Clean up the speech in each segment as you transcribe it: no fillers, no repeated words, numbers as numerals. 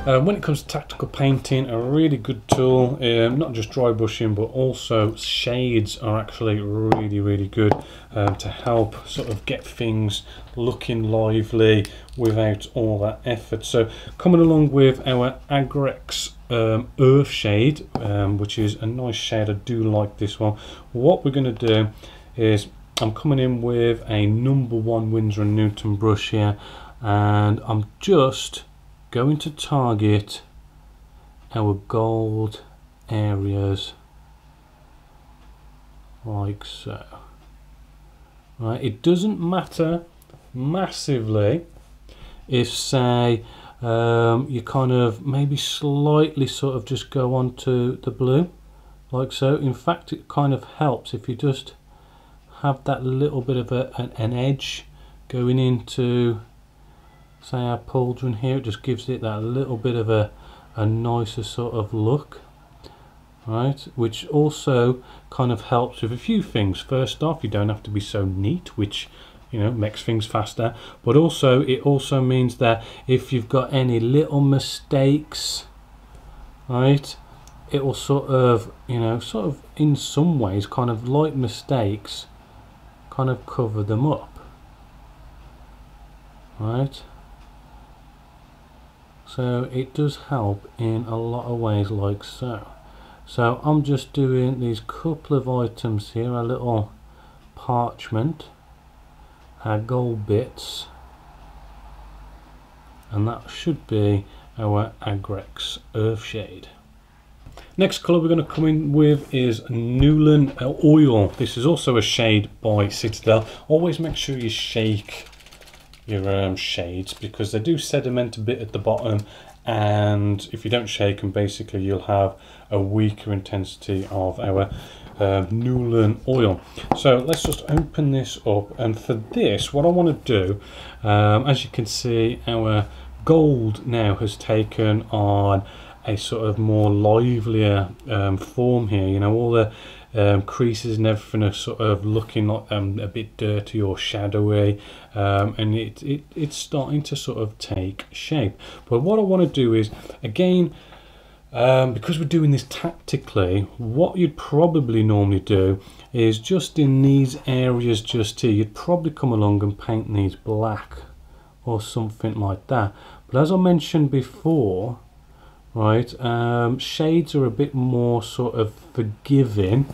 When it comes to tactical painting, a really good tool, not just dry brushing but also shades are actually really good to help sort of get things looking lively without all that effort. So coming along with our Agrex Earth shade, which is a nice shade, I do like this one. What we're going to do is I'm coming in with a #1 Winsor & Newton brush here, and I'm just going to target our gold areas like so. Right, it doesn't matter massively if, say, you kind of maybe slightly sort of just go on to the blue like so. In fact, it kind of helps if you just have that little bit of an edge going into, say, our pauldron here. It just gives it that little bit of a nicer sort of look, right? Which also kind of helps with a few things. First off, you don't have to be so neat, which, you know, makes things faster, but also it also means that if you've got any little mistakes, right, it will sort of, you know, sort of in some ways kind of light mistakes kind of cover them up, right? So it does help in a lot of ways like so. So I'm just doing these couple of items here, a little parchment, our gold bits, and that should be our Agrex Earth shade. Next colour we're going to come in with is Newland Oil. This is also a shade by Citadel. Always make sure you shake your shades, because they do sediment a bit at the bottom, and if you don't shake them, basically you'll have a weaker intensity of our Newland Oil. So let's just open this up, and for this what I want to do, as you can see, our gold now has taken on a sort of more livelier form here. You know, all the creases and everything are sort of looking like a bit dirty or shadowy, and it's starting to sort of take shape. But what I want to do is, again, because we're doing this tactically, what you'd probably normally do is just in these areas just here, you'd probably come along and paint these black or something like that. But as I mentioned before, right, shades are a bit more sort of forgiving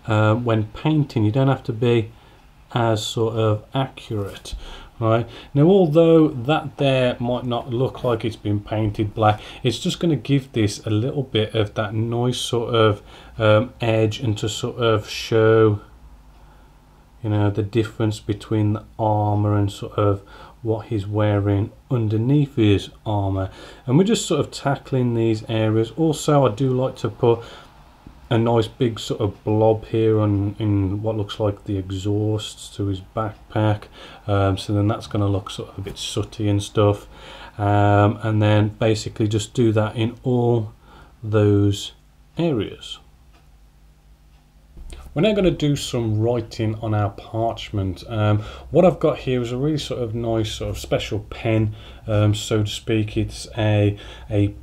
when painting. You don't have to be as sort of accurate, right? Now, although that there might not look like it's been painted black, it's just going to give this a little bit of that nice sort of edge, and to sort of show, you know, the difference between the armor and sort of what he's wearing underneath his armor. And we're just sort of tackling these areas. Also, I do like to put a nice big sort of blob here in what looks like the exhausts to his backpack, so then that's going to look sort of a bit sooty and stuff, and then basically just do that in all those areas. We're now going to do some writing on our parchment. What I've got here is a really sort of nice sort of special pen, so to speak. It's a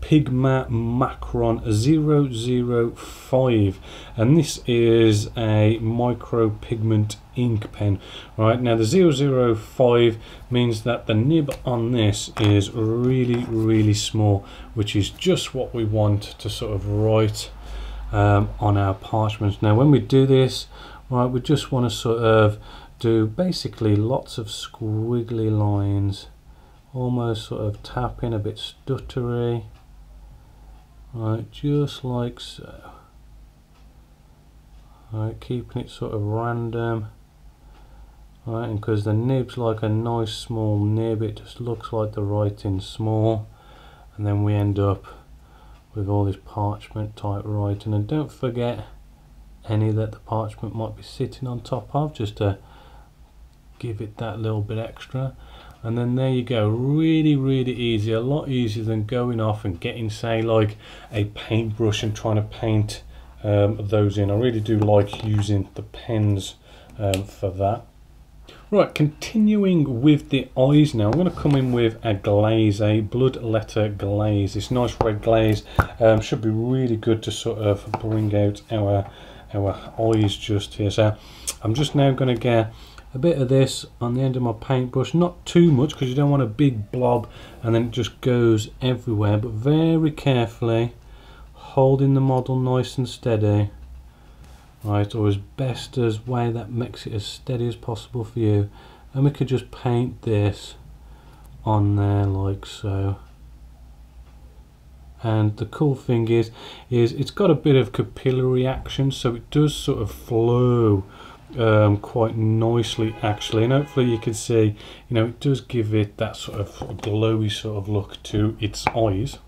Pigma Macron 005, and this is a micro pigment ink pen. Right, now the 005 means that the nib on this is really small, which is just what we want to sort of write on our parchments. Now when we do this, right, we just want to sort of do basically lots of squiggly lines, almost sort of tapping a bit stuttery, right, just like so. Right, keeping it sort of random, right, and because the nib's like a nice small nib, it just looks like the writing's small, and then we end up with all this parchment type writing. And don't forget any that the parchment might be sitting on top of, just to give it that little bit extra. And then there you go, really easy, a lot easier than going off and getting, say, like a paintbrush and trying to paint those in. I really do like using the pens for that. Right, continuing with the eyes now, I'm going to come in with a glaze, a blood letter glaze. This nice red glaze should be really good to sort of bring out our eyes just here. So I'm just now going to get a bit of this on the end of my paintbrush, not too much because you don't want a big blob and then it just goes everywhere, but very carefully holding the model nice and steady. Right, or as best as way that makes it as steady as possible for you, and we could just paint this on there like so. And the cool thing is it's got a bit of capillary action, so it does sort of flow quite nicely actually, and hopefully you can see, you know, it does give it that sort of glowy sort of look to its eyes.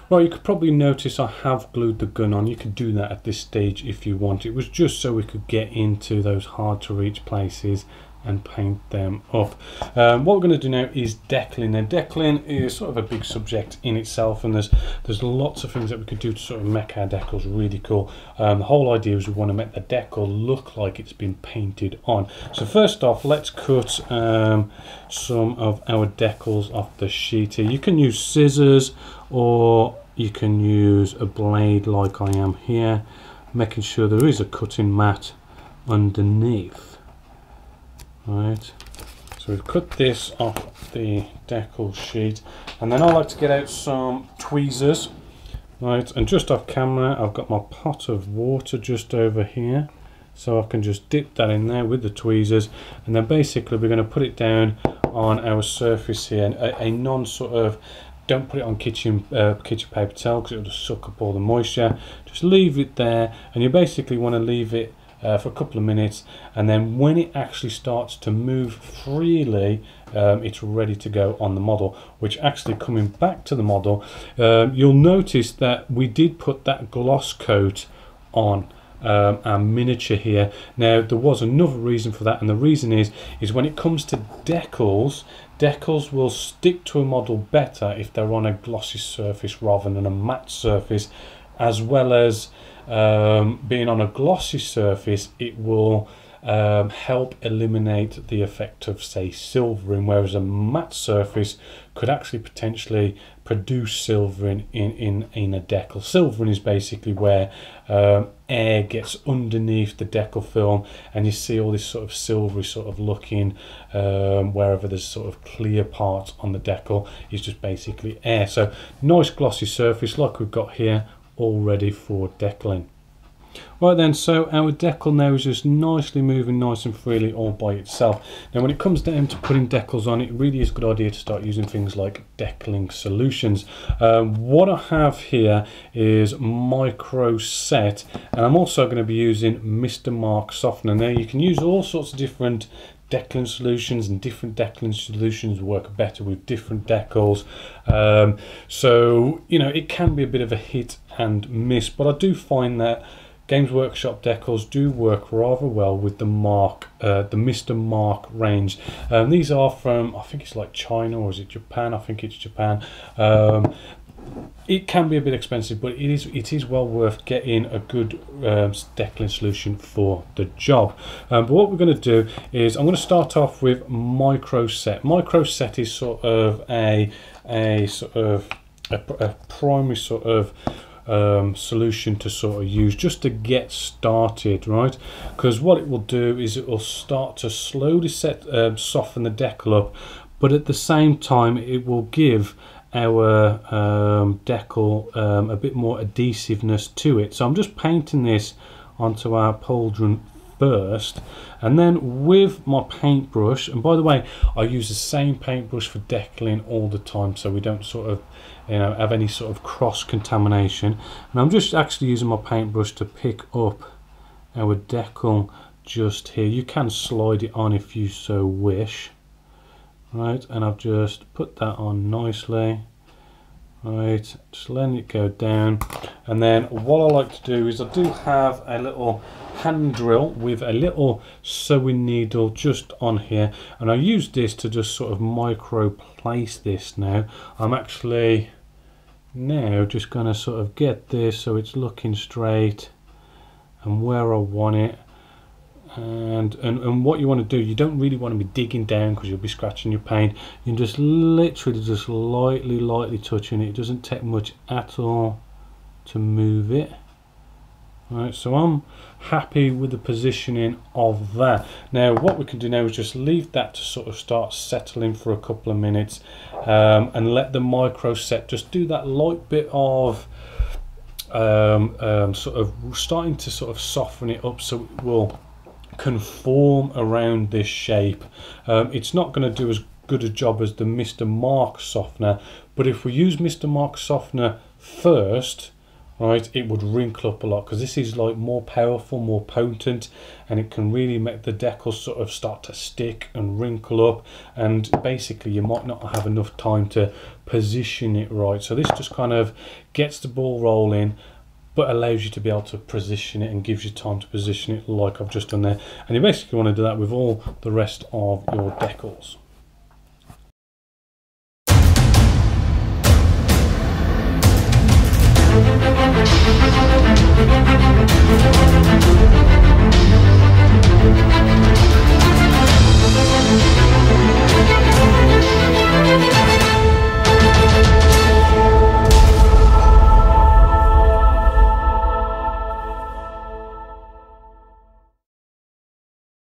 Right, you could probably notice I have glued the gun on. You could do that at this stage if you want. It was just so we could get into those hard to reach places and paint them up. What we're going to do now is decaling. Now decaling is sort of a big subject in itself, and there's lots of things that we could do to sort of make our decals really cool. The whole idea is we want to make the decal look like it's been painted on. So first off, let's cut some of our decals off the sheet here. You can use scissors or you can use a blade like I am here, making sure there is a cutting mat underneath. Right, so we've cut this off the decal sheet, and then I like to get out some tweezers. Right, and just off camera I've got my pot of water just over here, so I can just dip that in there with the tweezers, and then basically we're going to put it down on our surface here, a non sort of, don't put it on kitchen paper towel because it'll just suck up all the moisture. Just leave it there, and you basically want to leave it for a couple of minutes, and then when it actually starts to move freely, it's ready to go on the model. Which actually, coming back to the model, you'll notice that we did put that gloss coat on our miniature here. Now there was another reason for that, and the reason is when it comes to decals will stick to a model better if they're on a glossy surface rather than a matte surface, as well as being on a glossy surface, it will help eliminate the effect of, say, silvering, whereas a matte surface could actually potentially produce silvering in a decal. Silvering is basically where air gets underneath the decal film and you see all this sort of silvery sort of looking wherever there's sort of clear parts on the decal is just basically air. So nice glossy surface like we've got here, all ready for decaling. Right then, so our decal now is just nicely moving nice and freely all by itself. Now when it comes down to putting decals on, it really is a good idea to start using things like decaling solutions. What I have here is Micro Set, and I'm also going to be using Mr. Mark softener. Now you can use all sorts of different decaling solutions, and different decaling solutions work better with different decals. So you know, it can be a bit of a hit and miss, but I do find that Games Workshop decals do work rather well with the Mr. Mark range. These are from, I think it's like China, or is it Japan? I think it's Japan. It can be a bit expensive, but it is well worth getting a good decaling solution for the job. But what we're going to do is I'm going to start off with Micro Set. Micro Set is sort of a primary sort of solution to sort of use just to get started, right? Because what it will do is it will start to slowly soften the decal up, but at the same time it will give our decal a bit more adhesiveness to it. So I'm just painting this onto our pauldron first, and then with my paintbrush, and by the way I use the same paintbrush for decaling all the time so we don't sort of, you know, have any sort of cross contamination, and I'm just actually using my paintbrush to pick up our decal just here. You can slide it on if you so wish, right? And I've just put that on nicely, right? Just letting it go down. And then what I like to do is I do have a little hand drill with a little sewing needle just on here, and I use this to just sort of micro place this. Now I'm actually now just going to sort of get this so it's looking straight and where I want it, And what you want to do, you don't really want to be digging down because you'll be scratching your paint. You can just literally just lightly touching it. It doesn't take much at all to move it. Right, so I'm happy with the positioning of that. Now what we can do now is just leave that to sort of start settling for a couple of minutes, and let the micro set just do that light bit of sort of starting to sort of soften it up so it will conform around this shape. It's not going to do as good a job as the Mr. Mark softener, but if we use Mr. Mark softener first, right, it would wrinkle up a lot, because this is like more powerful, more potent, and it can really make the decals sort of start to stick and wrinkle up, and basically you might not have enough time to position it right. So this just kind of gets the ball rolling, but allows you to be able to position it and gives you time to position it like I've just done there. And you basically want to do that with all the rest of your decals.